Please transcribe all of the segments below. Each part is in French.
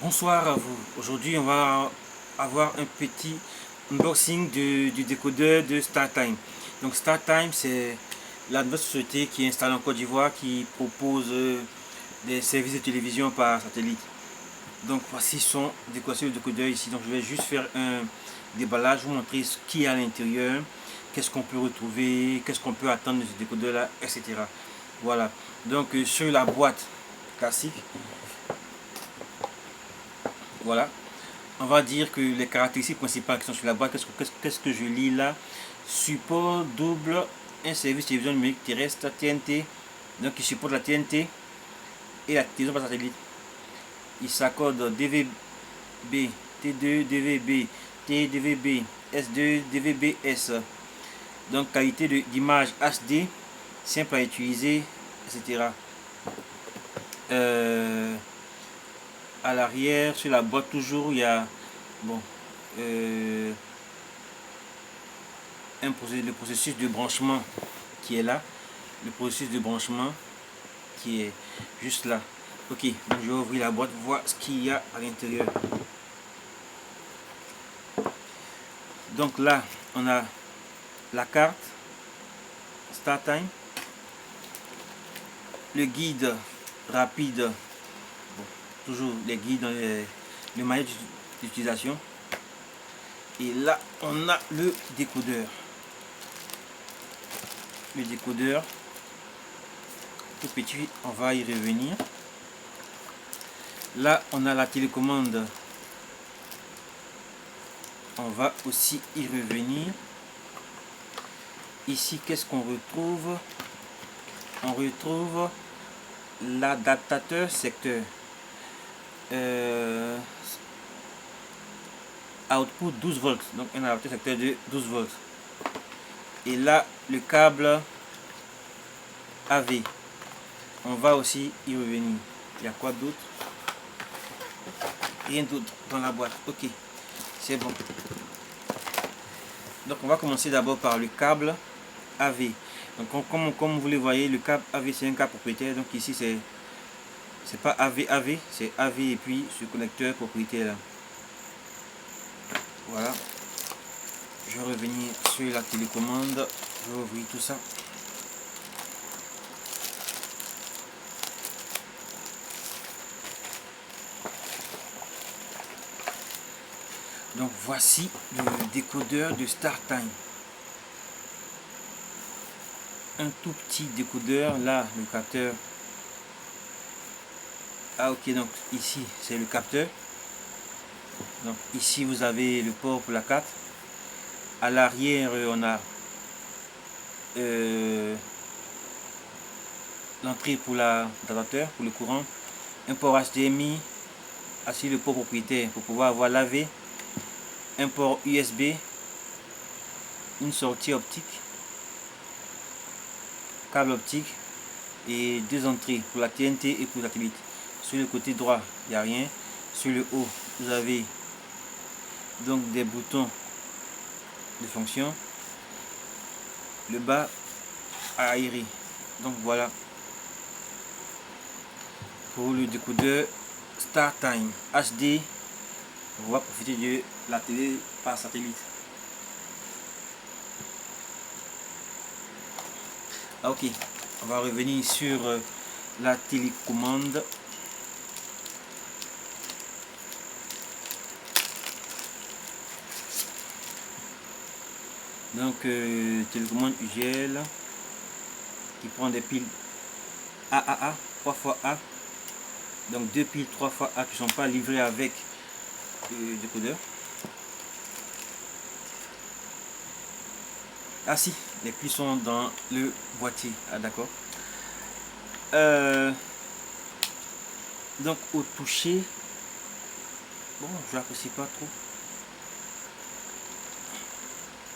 Bonsoir à vous. Aujourd'hui, on va avoir un petit unboxing du décodeur de StarTime. Donc StarTime, c'est la nouvelle société qui est installée en Côte d'Ivoire qui propose des services de télévision par satellite. Donc voici son décoration de décodeur ici. Donc je vais juste faire un déballage, vous montrer ce qu'il y a à l'intérieur, qu'est-ce qu'on peut retrouver, qu'est-ce qu'on peut attendre de ce décodeur là, etc. Voilà. Donc sur la boîte classique, voilà. On va dire que les caractéristiques principales qui sont sur la boîte, qu'est-ce que je lis là? Support double, un service télévision numérique terrestre TNT, donc qui supporte la TNT et la télévision par satellite. Il s'accorde DVB, T2, DVB, TDVB, S2, DVB-S. Donc qualité d'image HD, simple à utiliser, etc. À l'arrière, sur la boîte toujours, il y a bon, le processus de branchement qui est là, le processus de branchement qui est juste là. Ok, donc je vais ouvrir la boîte, voir ce qu'il y a à l'intérieur. Donc là, on a la carte StarTime, le guide rapide, bon, toujours les guides dans le manuel d'utilisation. Et là, on a le décodeur. Le décodeur, tout petit, on va y revenir. Là, on a la télécommande. On va aussi y revenir. Ici, qu'est-ce qu'on retrouve? On retrouve l'adaptateur secteur. Output 12 volts. Donc, un adaptateur secteur de 12 volts. Et là, le câble AV. On va aussi y revenir. Il y a quoi d'autre? Rien d'autre dans la boîte. Ok, c'est bon. Donc on va commencer d'abord par le câble AV. Donc comme vous le voyez, le câble AV c'est un câble propriétaire. Donc ici c'est pas AV, c'est AV et puis ce connecteur propriétaire là. Voilà. Je vais revenir sur la télécommande. Je vais ouvrir tout ça. Donc voici le décodeur de StarTime. Un tout petit décodeur, là le capteur. Ah ok, donc ici c'est le capteur. Donc ici vous avez le port pour la carte. À l'arrière on a l'entrée pour l'adaptateur, pour le courant. Un port HDMI, ainsi le port propriétaire pour pouvoir avoir l'AV. Un port USB, une sortie optique, câble optique et deux entrées pour la TNT et pour la satellite. Sur le côté droit, il n'y a rien. Sur le haut, vous avez donc des boutons de fonction. Le bas à aérer. Donc voilà pour le décodeur StarTime HD. On va profiter de la télé par satellite. Ah, ok, on va revenir sur la télécommande. Donc télécommande UGL qui prend des piles AAA 3 fois A. Donc deux piles 3 fois A qui ne sont pas livrées avec le décodeur. Ah si, les piles sont dans le boîtier. Ah d'accord. Donc au toucher, bon, je n'apprécie pas trop.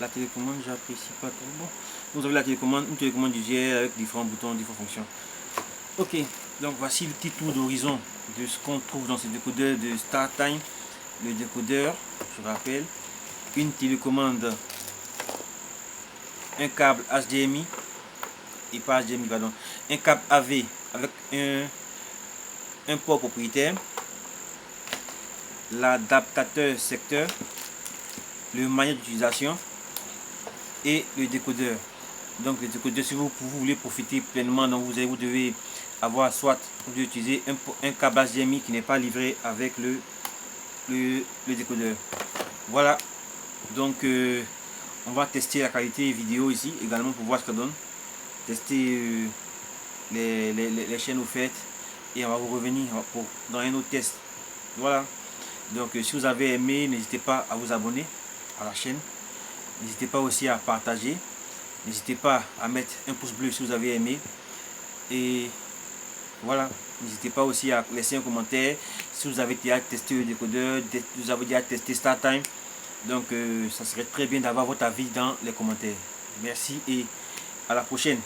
La télécommande, j'apprécie pas trop. Bon, vous avez la télécommande, une télécommande UGL avec différents boutons, différentes fonctions. Ok, donc voici le petit tour d'horizon de ce qu'on trouve dans ce décodeur de StarTime. Le décodeur, je rappelle, une télécommande, un câble HDMI, et pas HDMI, pardon, un câble AV avec un port propriétaire, l'adaptateur secteur, le manuel d'utilisation et le décodeur. Donc le décodeur, si vous voulez profiter pleinement, donc vous devez avoir soit vous devez utiliser un câble HDMI qui n'est pas livré avec le décodeur. Voilà, donc on va tester la qualité vidéo ici également pour voir ce que ça donne, tester les chaînes offertes et on va vous revenir dans un autre test. Voilà, donc si vous avez aimé, n'hésitez pas à vous abonner à la chaîne, n'hésitez pas aussi à partager, n'hésitez pas à mettre un pouce bleu si vous avez aimé, et voilà, n'hésitez pas aussi à laisser un commentaire si vous avez déjà testé le décodeur, vous avez déjà testé StarTime. Donc ça serait très bien d'avoir votre avis dans les commentaires. Merci et à la prochaine.